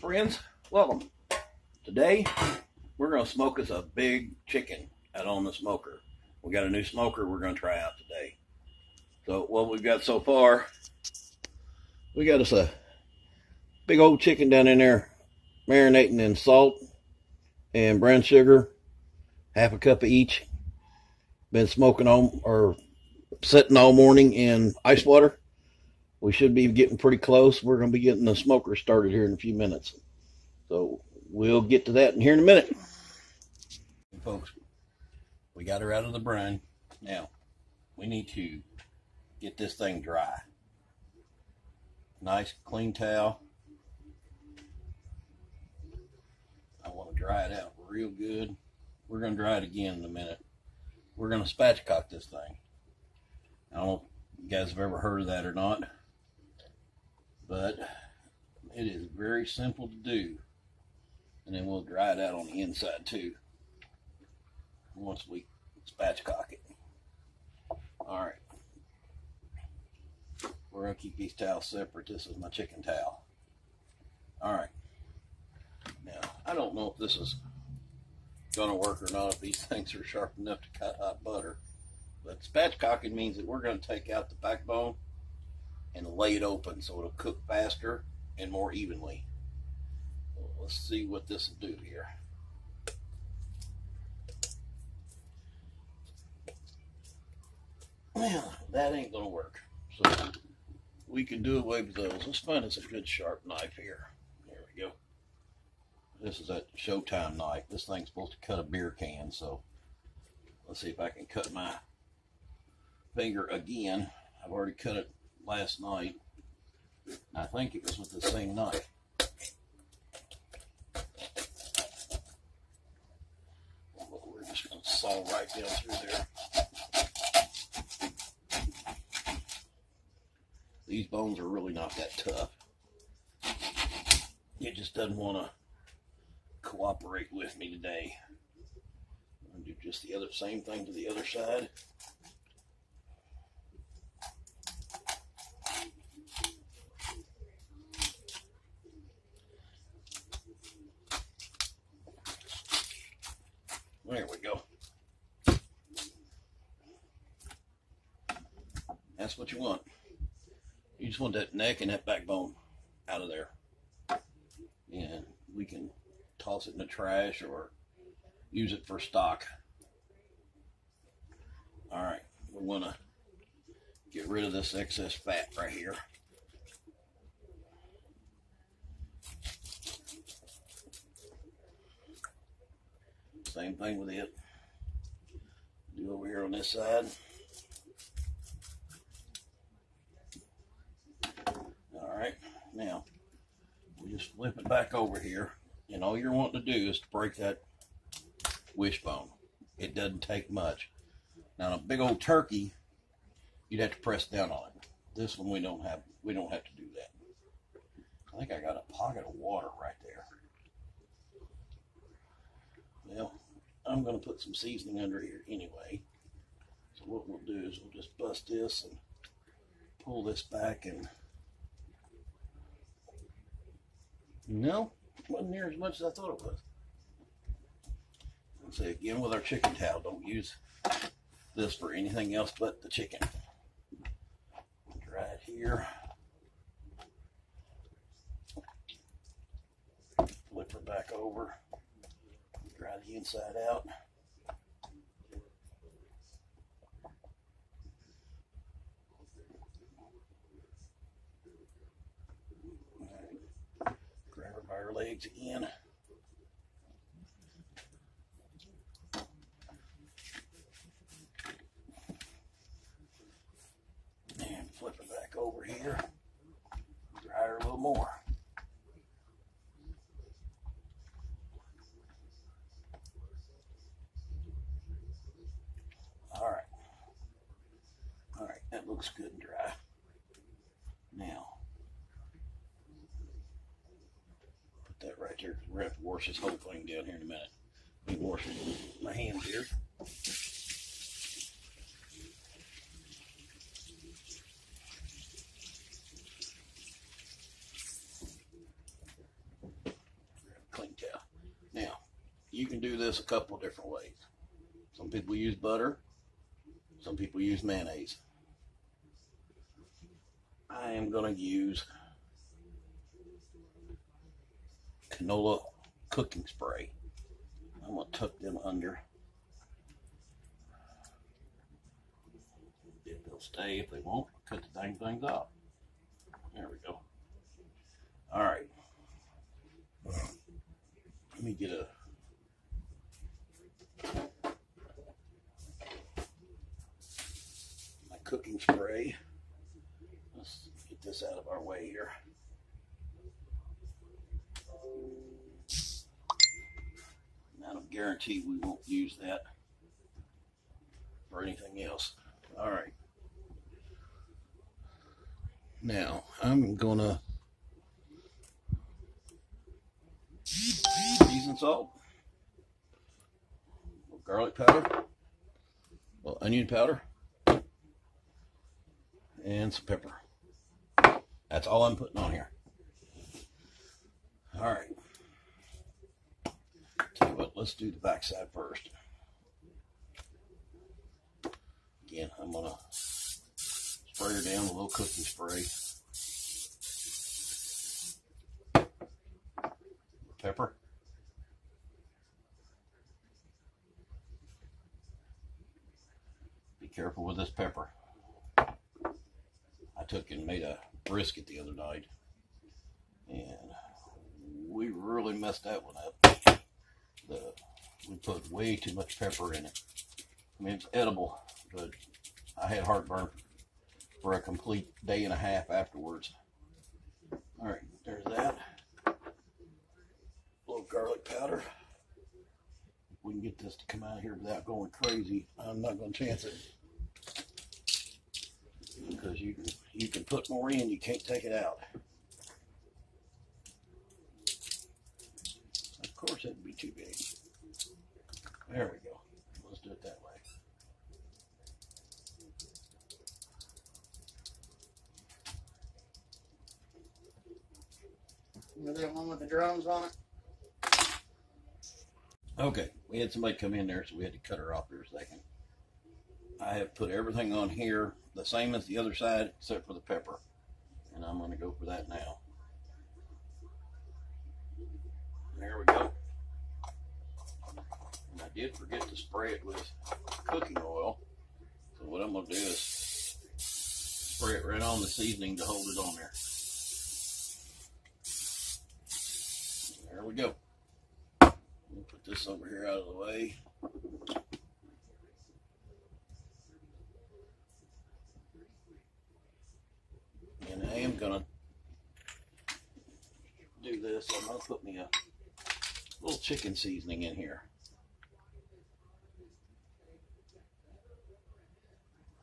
friends, welcome. Today we're going to smoke us a big chicken out on the smoker. We got a new smoker we're going to try out today. So what we've got so far, we got us a big old chicken down in there marinating in salt and brown sugar, half a cup of each. Been smoking on or sitting all morning in ice water. We should be getting pretty close. We're going to be getting the smoker started here in a few minutes. So we'll get to that in here in a minute. Folks, we got her out of the brine. Now, we need to get this thing dry. Nice, clean towel. I want to dry it out real good. We're going to dry it again in a minute. We're going to spatchcock this thing. I don't know if you guys have ever heard of that or not, but it is very simple to do. And then we'll dry it out on the inside too once we spatchcock it. Alright. We're going to keep these towels separate. This is my chicken towel. Alright. Now, I don't know if this is going to work or not, if these things are sharp enough to cut hot butter. But spatchcocking means that we're going to take out the backbone and lay it open so it'll cook faster and more evenly. So let's see what this will do here. Well, that ain't going to work. So we can do away with those. Let's find us a good sharp knife here. There we go. This is that Showtime knife. This thing's supposed to cut a beer can, so let's see if I can cut my finger again. I've already cut it last night. I think it was with the same knife. We're just going to saw right down through there. These bones are really not that tough. It just doesn't want to cooperate with me today. I'm going to do just the same thing to the other side. There we go. That's what you want. You just want that neck and that backbone out of there. And we can toss it in the trash or use it for stock. Alright, we want to get rid of this excess fat right here. Same thing with it. Do over here on this side. Alright, now we just flip it back over here, and all you're wanting to do is to break that wishbone. It doesn't take much. Now, a big old turkey, you'd have to press down on it. This one we don't have to do that. I think I got a pocket of water right there. Well, I'm going to put some seasoning under here anyway. So what we'll do is we'll just bust this and pull this back, and no, wasn't near as much as I thought it was. Let's say again with our chicken towel, don't use this for anything else but the chicken. Dry it here. Flip her back over. Dry the inside out. Grab her by her legs again. And flip her back over here. Dry her a little more. Alright, that looks good and dry. Now, put that right there. We're going to have to wash this whole thing down here in a minute. Let me wash my hands here. can do this a couple of different ways. Some people use butter. Some people use mayonnaise. I am going to use canola cooking spray. I'm going to tuck them under. If they'll stay, if they won't, cut the dang things off. There we go. All right. Let me get my cooking spray. Let's get this out of our way here. I don't guarantee we won't use that for anything else. All right. Now, I'm going to season salt, a little garlic powder, a little onion powder, and some pepper. That's all I'm putting on here. All right. Tell you what, let's do the backside first. Again, I'm going to spray her down with a little cooking spray. Pepper. Be careful with this pepper. I took and made a brisket the other night, and we really messed that one up. We put way too much pepper in it. I mean, it's edible, but I had heartburn for a complete day and a half afterwards. All right, there's that. A little garlic powder. If we can get this to come out of here without going crazy, I'm not going to chance it. Because you can put more in, you can't take it out. Of course, it'd be too big. There we go. Let's do it that way. You that one with the drums on it? Okay, we had somebody come in there, so we had to cut her off for a second. I have put everything on here the same as the other side, except for the pepper. And I'm going to go for that now. There we go. And I did forget to spray it with cooking oil. So what I'm going to do is spray it right on the seasoning to hold it on there. There we go. We'll put this over here out of the way. And I am going to do this. I'm going to put me a little chicken seasoning in here.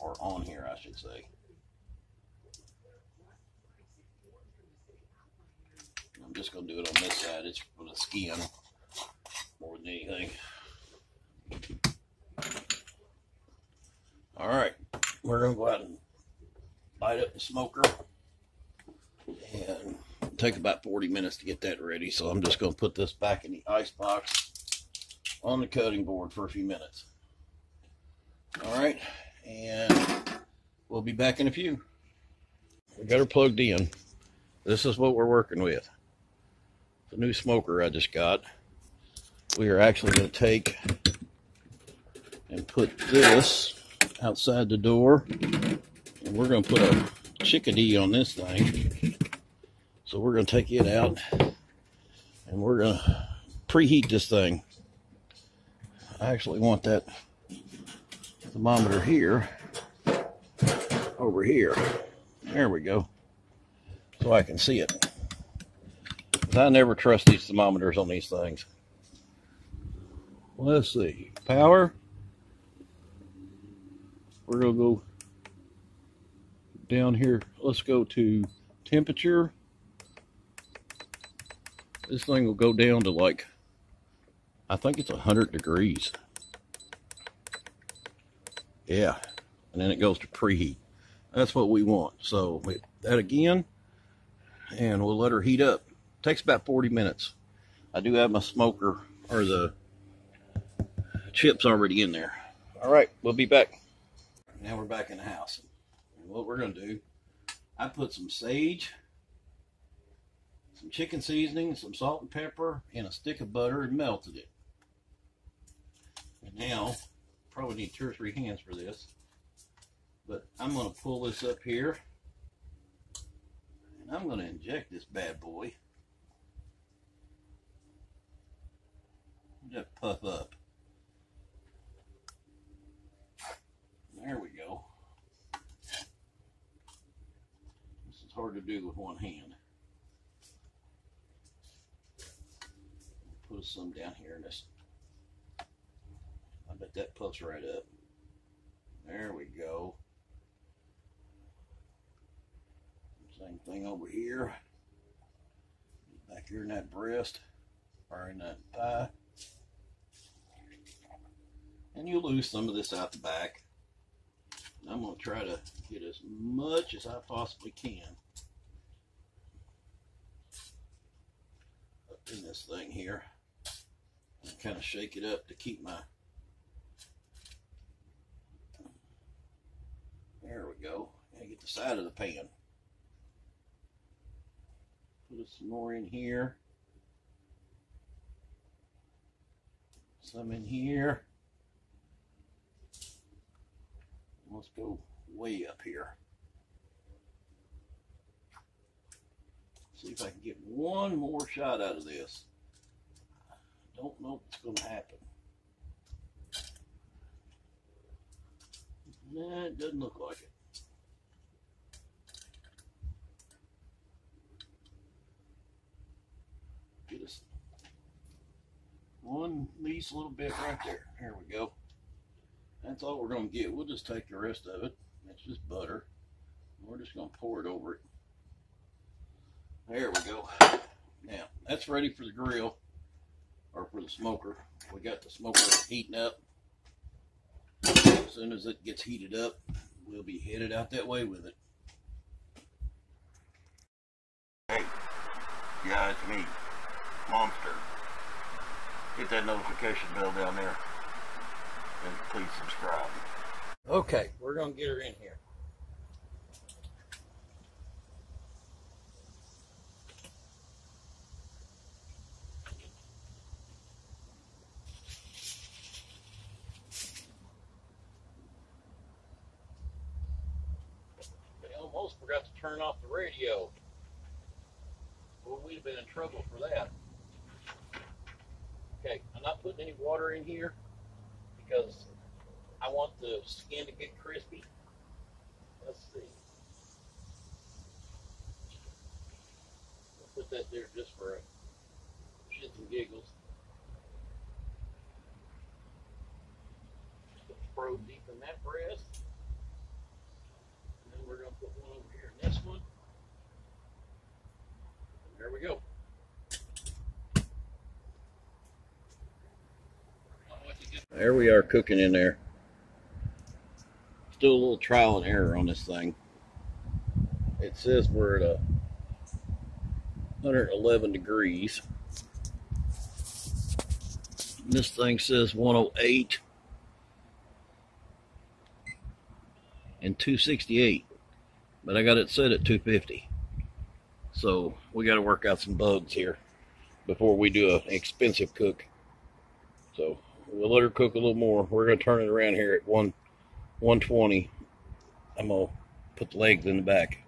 Or on here, I should say. I'm just going to do it on this side. It's for the skin more than anything. All right, we're going to go out and light up the smoker. And take about 40 minutes to get that ready. So I'm just going to put this back in the ice box on the cutting board for a few minutes. All right, and we'll be back in a few. We got her plugged in. This is what we're working with. The new smoker I just got. We are actually going to take and put this outside the door, and we're going to put a chickadee on this thing. So we're going to take it out, and we're going to preheat this thing. I actually want that thermometer here, over here. There we go. So I can see it. I never trust these thermometers on these things. Let's see. Power. We're going to go down here. Let's go to temperature. This thing will go down to like, I think it's 100 degrees. Yeah. And then it goes to preheat. That's what we want. So that again, and we'll let her heat up. Takes about 40 minutes. I do have my smoker, or the chips already in there. All right, we'll be back. Now we're back in the house. And what we're going to do, I put some sage, some chicken seasoning, some salt and pepper, and a stick of butter and melted it. And now, probably need 2 or 3 hands for this. But I'm going to pull this up here. And I'm going to inject this bad boy. Just puff up. There we go. This is hard to do with one hand. Put some down here in this. I bet that puffs right up. There we go. Same thing over here. Back here in that breast, or in that thigh. And you lose some of this out the back. And I'm going to try to get as much as I possibly can up in this thing here. And kind of shake it up to keep my... There we go. And get the side of the pan. Put some more in here. Some in here. Let's go way up here. See if I can get one more shot out of this. I don't know what's going to happen. Nah, it doesn't look like it. Get us one least little bit right there. There we go. That's all we're going to get. We'll just take the rest of it. It's just butter. We're just going to pour it over it. There we go. Now, that's ready for the grill, or for the smoker. We got the smoker heating up. As soon as it gets heated up, we'll be headed out that way with it. Hey, yeah, it's me, Monster. Hit that notification bell down there. And please subscribe. Okay, we're going to get her in here. I almost forgot to turn off the radio. Well, we'd have been in trouble for that. Okay, I'm not putting any water in here because I want the skin to get crispy. Let's see. I'll put that there just for shits and giggles. Just put the probe deep in that breast. And then we're going to put one over here in this one. And there we go. There we are cooking in there. Still a little trial and error on this thing. It says we're at 111 degrees. This thing says 108 and 268, but I got it set at 250. So we got to work out some bugs here before we do an expensive cook. So we'll let her cook a little more. We're going to turn it around here at 120. I'm going to put the legs in the back.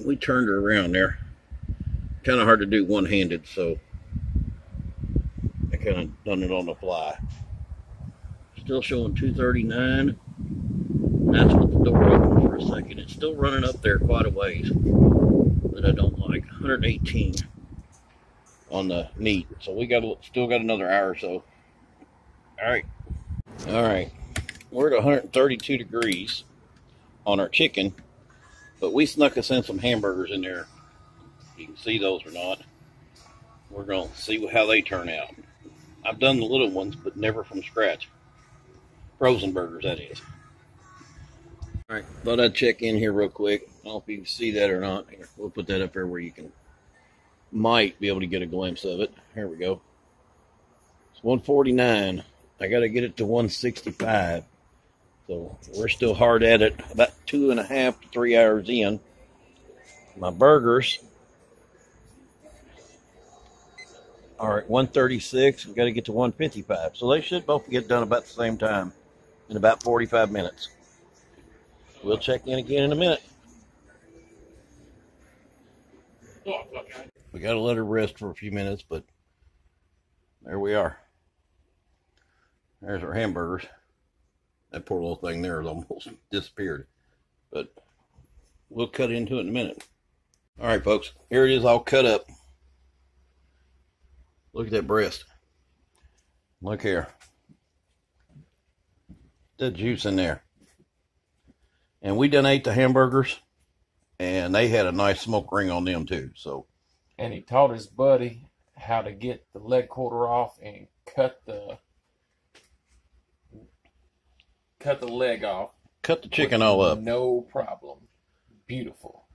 We turned her around there. Kind of hard to do one-handed, so I kind of done it on the fly. Still showing 239. That's with the door open for a second. It's still running up there quite a ways that I don't like. 118 on the meat. So we still got another hour or so. All right. We're at 132 degrees on our chicken, but we snuck us in some hamburgers in there. You can see those or not. We're going to see how they turn out. I've done the little ones, but never from scratch. Frozen burgers, that is. All right, thought I'd check in here real quick. I don't know if you can see that or not. Here, we'll put that up there where you might be able to get a glimpse of it. Here we go. It's 149. I got to get it to 165. So we're still hard at it, about 2.5 to 3 hours in. My burgers are at 136. We've got to get to 155. So they should both get done about the same time in about 45 minutes. We'll check in again in a minute. We got to let her rest for a few minutes, but there we are. There's our hamburgers. That poor little thing there is almost disappeared. But we'll cut into it in a minute. All right, folks. Here it is all cut up. Look at that breast. Look here. The juice in there. And we done ate the hamburgers. And they had a nice smoke ring on them too. So. And he taught his buddy how to get the leg quarter off and cut the leg off. Cut the chicken all up. No problem. Beautiful.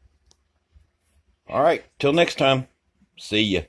All right. Till next time. See ya.